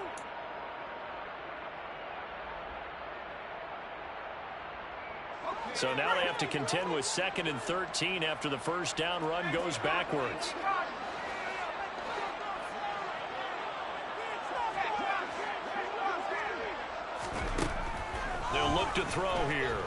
So now they have to contend with 2nd and 13 after the first down run goes backwards. They'll look to throw here.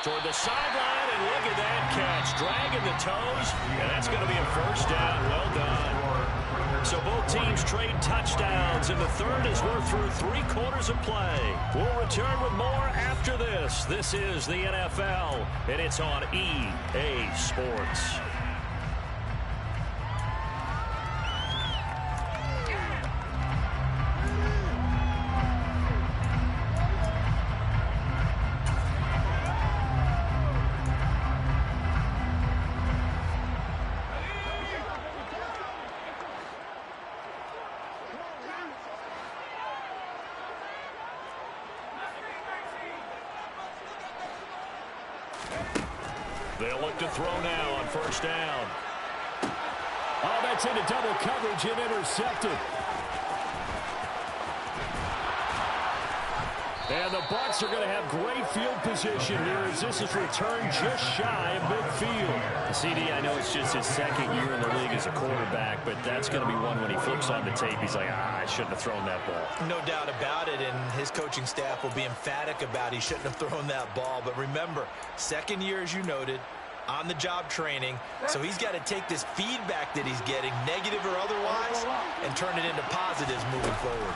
Toward the sideline, and look at that catch. Dragging the toes, and that's going to be a first down. Well done. So both teams trade touchdowns in the third as we're through 3 quarters of play. We'll return with more after this. This is the NFL, and it's on EA Sports. They'll look to throw now on first down. Oh, that's into double coverage and intercepted. And the Bucs are going to have great field position here as this is returned just shy of midfield. CD, I know it's just his second year in the league as a quarterback, but that's going to be one when he flips on the tape. He's like, I shouldn't have thrown that ball. No doubt about it, and his coaching staff will be emphatic about he shouldn't have thrown that ball. But remember, second year, as you noted, on-the-job training, so he's got to take this feedback that he's getting, negative or otherwise, and turn it into positives moving forward.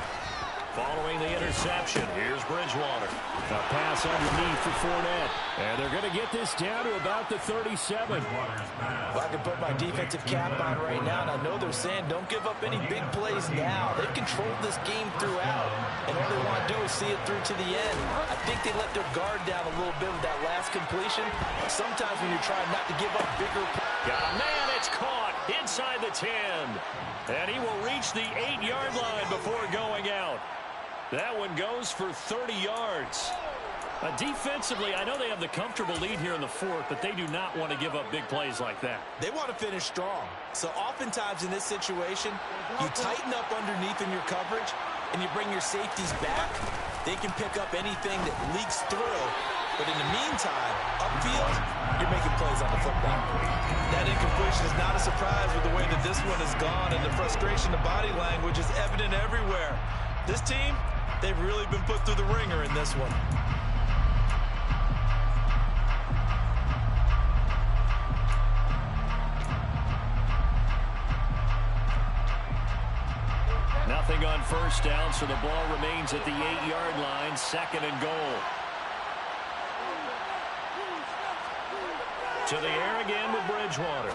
Following the interception, here's Bridgewater. A pass underneath for Fournette. And they're going to get this down to about the 37. Well, I can put my defensive cap on right now, and I know they're saying don't give up any big plays now. They've controlled this game throughout, and all they want to do is see it through to the end. I think they let their guard down a little bit with that last completion. Sometimes when you're trying not to give up bigger plays. Got a man, it's caught inside the 10. And he will reach the 8-yard line before going out. That one goes for 30 yards. Defensively, I know they have the comfortable lead here in the fourth, but they do not want to give up big plays like that. They want to finish strong. So oftentimes in this situation, you tighten up underneath in your coverage, and you bring your safeties back. They can pick up anything that leaks through. But in the meantime, upfield, you're making plays on the football. That incompletion is not a surprise with the way that this one has gone, and the frustration of body language is evident everywhere. This team, they've really been put through the ringer in this one. Nothing on first down, so the ball remains at the 8-yard line, 2nd and goal. To the air again with Bridgewater.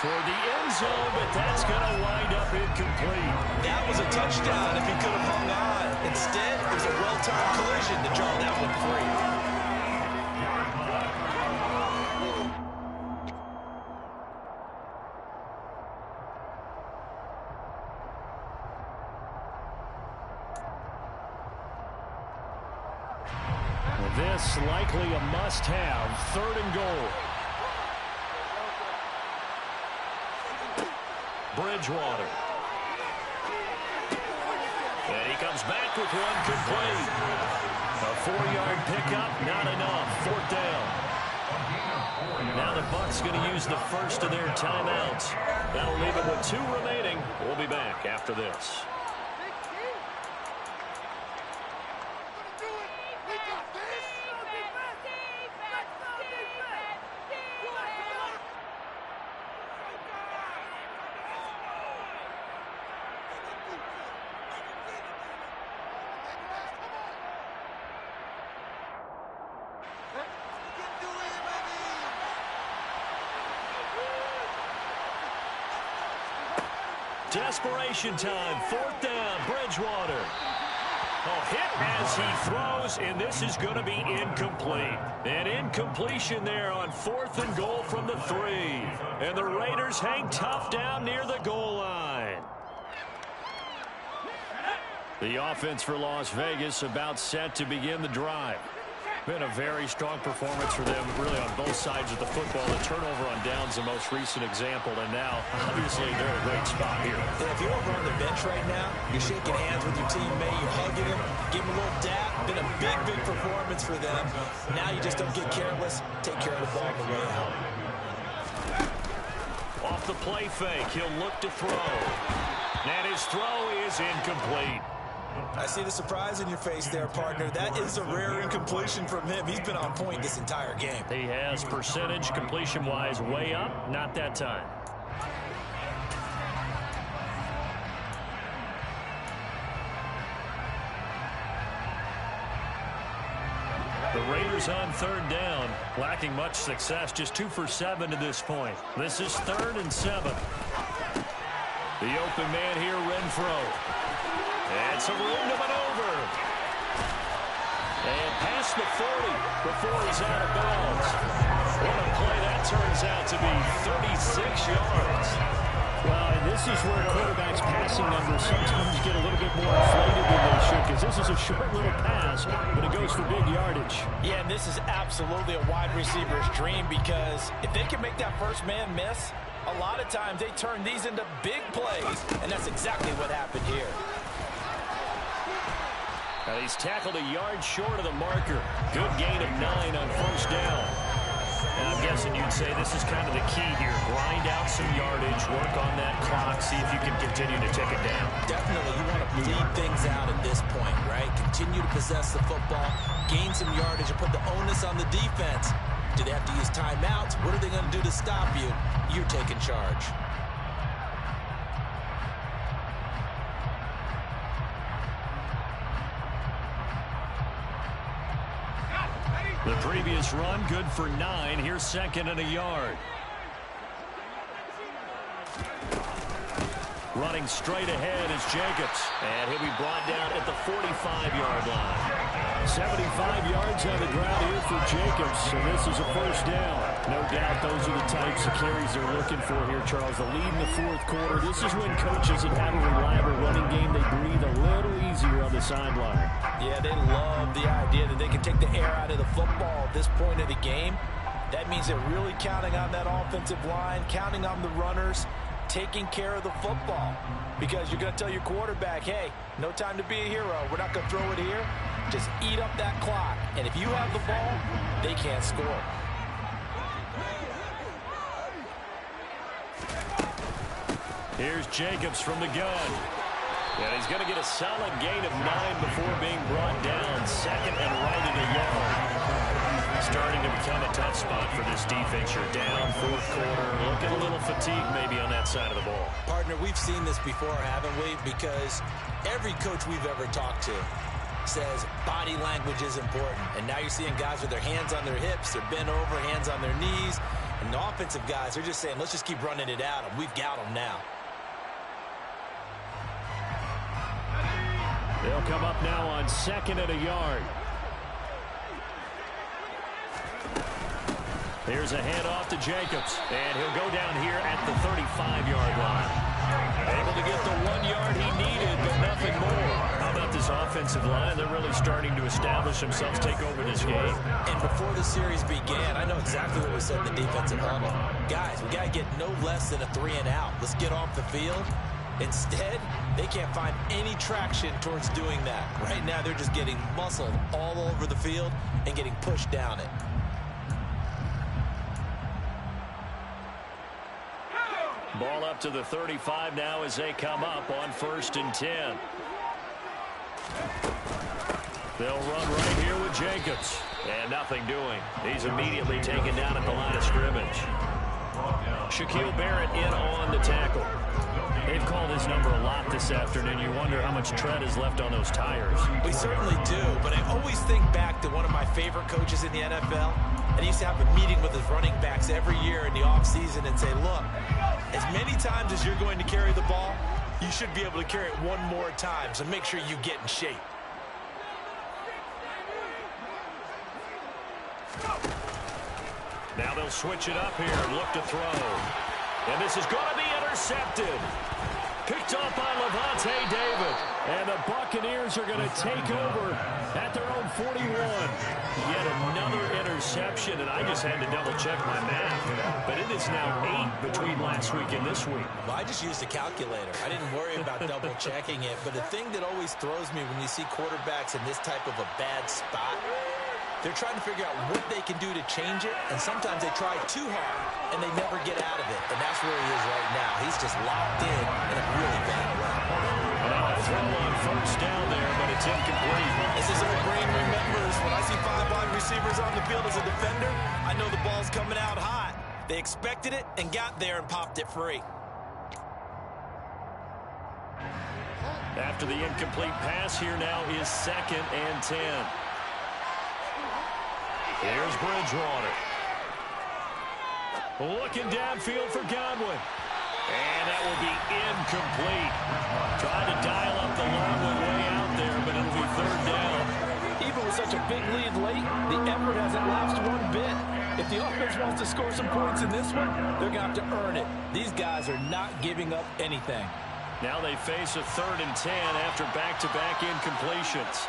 Toward the end zone, but that's going to wind up incomplete. That was a touchdown if he could have hung on. Instead, it was a well-timed collision to draw that one free. This likely a must-have, 3rd and goal. Bridgewater. And he comes back with one complete. A 4-yard pickup, not enough. 4th down. Now the Bucs going to use the first of their timeouts. That'll leave them with 2 remaining. We'll be back after this. Desperation time, 4th down, Bridgewater. Hit as he throws, and this is going to be incomplete. An incompletion there on 4th and goal from the 3. And the Raiders hang tough down near the goal line. The offense for Las Vegas about set to begin the drive. Been a very strong performance for them, really, on both sides of the football. The turnover on downs, the most recent example, and now, obviously, they're in a great spot here. Yeah, if you're over on the bench right now, you're shaking hands with your teammate, you're hugging him, give him a little dap. Been a big, big performance for them. Now you just don't get careless. Take care of the ball on the way out. Off the play fake, he'll look to throw. And his throw is incomplete. I see the surprise in your face there, partner. That is a rare incompletion from him. He's been on point this entire game. He has percentage completion-wise way up. Not that time. The Raiders on third down, lacking much success, just 2 for 7 to this point. This is 3rd and 7. The open man here, Renfro. And some room to maneuver. And past the 40 before he's out of bounds. What a play that turns out to be, 36 yards. Well, and this is where quarterbacks' passing numbers sometimes get a little bit more inflated than they should, because this is a short little pass, but it goes for big yardage. Yeah, and this is absolutely a wide receiver's dream, because if they can make that first man miss, a lot of times they turn these into big plays, and that's exactly what happened here. Now he's tackled a yard short of the marker. Good gain of 9 on first down. And I'm guessing you'd say this is kind of the key here. Grind out some yardage, work on that clock, see if you can continue to tick it down. Definitely, you want to bleed things out at this point, right? Continue to possess the football, gain some yardage, and put the onus on the defense. Do they have to use timeouts? What are they going to do to stop you? You're taking charge. The previous run, good for 9. Here's 2nd and a yard. Running straight ahead is Jacobs. And he'll be brought down at the 45-yard line. 75 yards on the ground here for Jacobs. And this is a first down. No doubt those are the types of carries they're looking for here, Charles. The lead in the 4th quarter. This is when coaches that have a reliable running game, they breathe a little easier on the sideline. Yeah, they love the idea that they can take the air out of the football at this point of the game. That means they're really counting on that offensive line, counting on the runners, taking care of the football. Because you're going to tell your quarterback, hey, no time to be a hero. We're not going to throw it here. Just eat up that clock. And if you have the ball, they can't score. Here's Jacobs from the gun. And he's going to get a solid gain of 9 before being brought down. 2nd and right at a yard. Starting to become a tough spot for this defense. You're down 4th quarter. Looking a little fatigued maybe on that side of the ball. Partner, we've seen this before, haven't we? Because every coach we've ever talked to says body language is important. And now you're seeing guys with their hands on their hips, they're bent over, hands on their knees. And the offensive guys, they're just saying, let's just keep running it out. And we've got them now. They'll come up now on 2nd and a yard. Here's a handoff to Jacobs. And he'll go down here at the 35-yard line. Able to get the 1 yard he needed, but nothing more. How about this offensive line? They're really starting to establish themselves, take over this game. And before the series began, I know exactly what was said in the defensive huddle. Guys, we got to get no less than a 3 and out. Let's get off the field. Instead, they can't find any traction towards doing that. Right now, they're just getting muscled all over the field and getting pushed down it. Ball up to the 35 now as they come up on 1st and 10. They'll run right here with Jacobs. And nothing doing. He's immediately taken down at the line of scrimmage. Shaquille Barrett in on the tackle. They've called his number a lot this afternoon. You wonder how much tread is left on those tires. We certainly do, but I always think back to one of my favorite coaches in the NFL. And he used to have a meeting with his running backs every year in the offseason and say, look, as many times as you're going to carry the ball, you should be able to carry it one more time, so make sure you get in shape. Now they'll switch it up here and look to throw. And this is going to be intercepted. Picked off by Levante David. And the Buccaneers are going to take over at their own 41. Yet another interception, and I just had to double-check my math. But it is now 8 between last week and this week. Well, I just used a calculator. I didn't worry about double-checking it. But the thing that always throws me when you see quarterbacks in this type of a bad spot, they're trying to figure out what they can do to change it, and sometimes they try too hard, and they never get out of it. And that's where he is right now. He's just locked in a really bad way. Now a throw on first down there, but it's incomplete. As his old brain remembers, when I see 5 wide receivers on the field as a defender, I know the ball's coming out hot. They expected it and got there and popped it free. After the incomplete pass, here now is 2nd and 10. Here's Bridgewater. Looking downfield for Godwin. And that will be incomplete. Trying to dial up the long one way out there, but it'll be third down. Even with such a big lead late, the effort hasn't lapsed one bit. If the offense wants to score some points in this one, they're going to have to earn it. These guys are not giving up anything. Now they face a 3rd and 10 after back-to-back incompletions.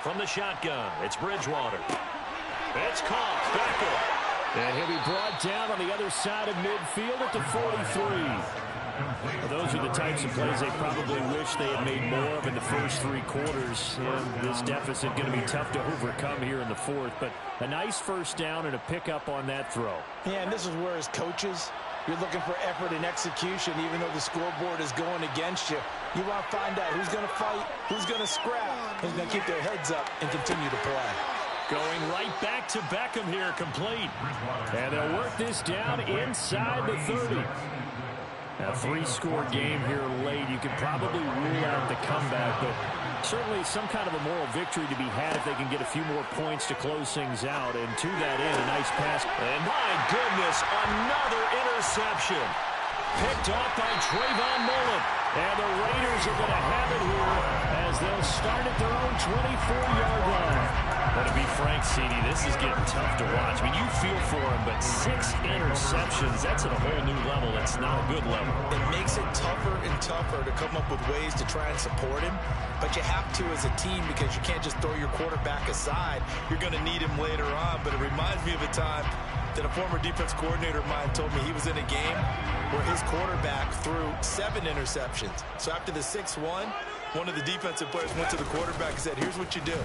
From the shotgun, it's Bridgewater. It's caught. Beckham. And he'll be brought down on the other side of midfield at the 43. Well, those are the types of plays they probably wish they had made more of in the first 3 quarters. And this deficit going to be tough to overcome here in the 4th. But a nice first down and a pickup on that throw. Yeah, and this is where as coaches, you're looking for effort and execution, even though the scoreboard is going against you. You want to find out who's going to fight, who's going to scrap, who's going to keep their heads up and continue to play. Going right back to Beckham here, complete. And they'll work this down inside the 30. A 3-score game here late. You can probably rule out the comeback, but certainly some kind of a moral victory to be had if they can get a few more points to close things out. And to that end, a nice pass. And my goodness, another interception. Picked off by Trayvon Mullen. And the Raiders are going to have it here as they'll start at their own 24-yard line. But to be frank, CD, this is getting tough to watch. I mean, you feel for him, but 6 interceptions, that's at a whole new level. It's not a good level. It makes it tougher and tougher to come up with ways to try and support him. But you have to as a team because you can't just throw your quarterback aside. You're going to need him later on. But it reminds me of a time that a former defense coordinator of mine told me he was in a game where his quarterback threw 7 interceptions. So after the 6-1, one of the defensive players went to the quarterback and said, here's what you do.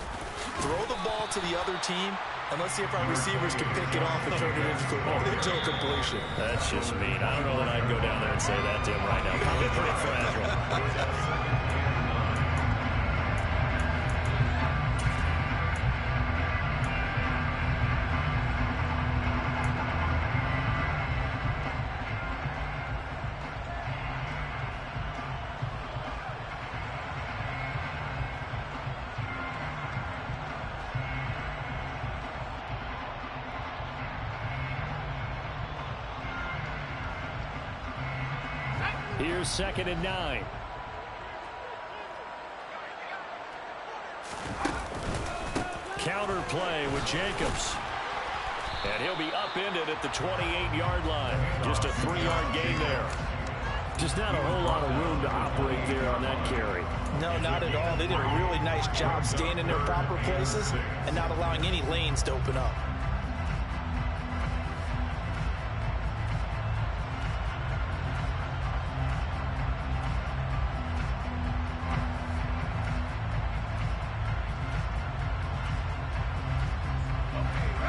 Throw the ball to the other team, and let's see if our receivers can pick it off and turn it into a completion. That's just mean. I don't know that I'd go down there and say that to him right now. Probably pretty fragile. Here's 2nd and 9. Counter play with Jacobs. And he'll be upended at the 28-yard line. Just a 3-yard gain there. Just not a whole lot of room to operate there on that carry. No, not at all. They did a really nice job staying in their proper places and not allowing any lanes to open up.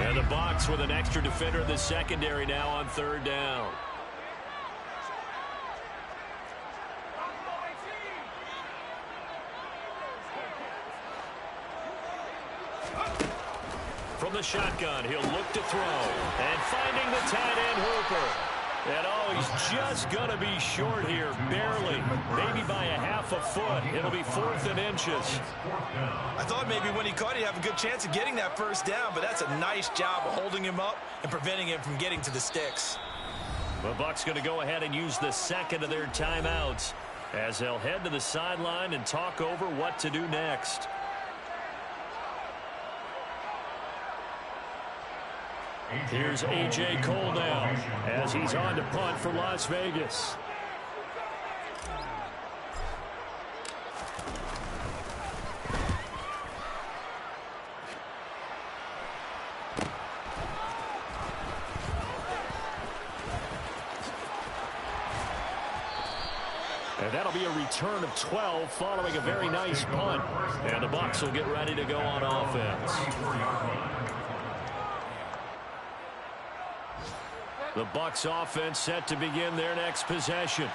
And the Bucs with an extra defender in the secondary now on 3rd down. From the shotgun, he'll look to throw. And finding the tight end, Hooper. And oh, he's just going to be short here, barely. Maybe by a half a foot. It'll be 4th and inches. I thought maybe when he caught it, he'd have a good chance of getting that first down, but that's a nice job of holding him up and preventing him from getting to the sticks. The Bucs going to go ahead and use the 2nd of their timeouts as they'll head to the sideline and talk over what to do next. Here's A.J. Cole now as he's on to punt for Las Vegas. And that'll be a return of 12 following a very nice punt. And the Bucs will get ready to go on offense. The Bucs offense set to begin their next possession.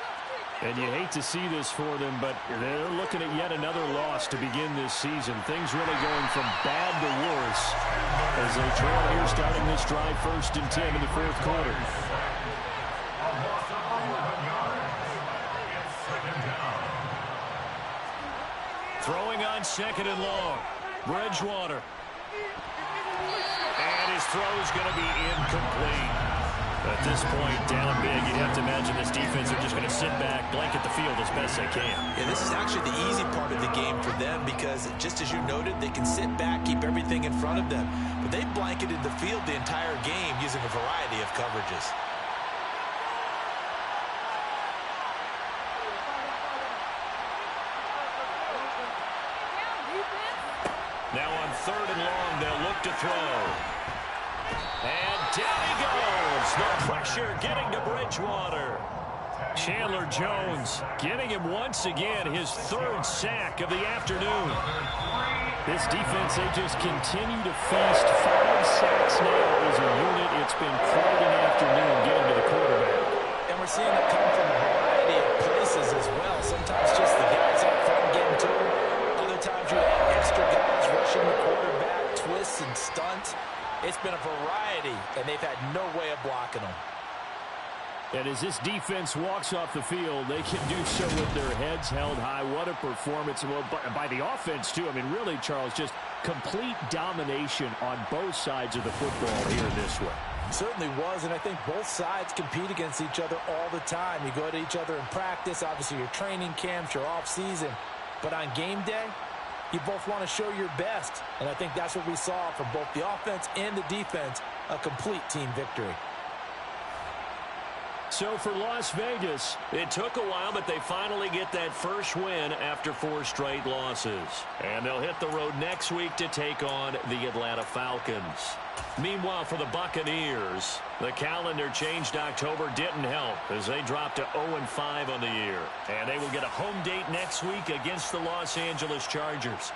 And you hate to see this for them, but they're looking at yet another loss to begin this season. Things really going from bad to worse as they trail here starting this drive 1st and 10 in the 4th quarter. Throwing on 2nd and long. Bridgewater. his throw's going to be incomplete. At this point, down big, you'd have to imagine this defense are just going to sit back, blanket the field as best they can. Yeah, this is actually the easy part of the game for them because, just as you noted, they can sit back, keep everything in front of them. But they blanketed the field the entire game using a variety of coverages. Now on 3rd and long, they'll look to throw. And down he goes. No pressure getting to Bridgewater. Chandler Jones getting him once again his 3rd sack of the afternoon. This defense, they just continue to feast. 5 sacks now as a unit. It's been quite an afternoon getting to the quarterback. And we're seeing it come from a variety of places as well. Sometimes just the guys up front getting to him. Other times you have extra guys rushing the quarterback, twists and stunts. It's been a variety, and they've had no way of blocking them. And as this defense walks off the field, they can do so with their heads held high. What a performance. Well, by the offense, too. I mean, really, Charles, just complete domination on both sides of the football here this way. Certainly was, and I think both sides compete against each other all the time. You go to each other in practice, obviously your training camps, your off-season. But on game day, you both want to show your best, and I think that's what we saw from both the offense and the defense, a complete team victory. So for Las Vegas, it took a while, but they finally get that first win after 4 straight losses. And they'll hit the road next week to take on the Atlanta Falcons. Meanwhile, for the Buccaneers, the calendar changed. October didn't help as they dropped to 0-5 on the year. And they will get a home date next week against the Los Angeles Chargers.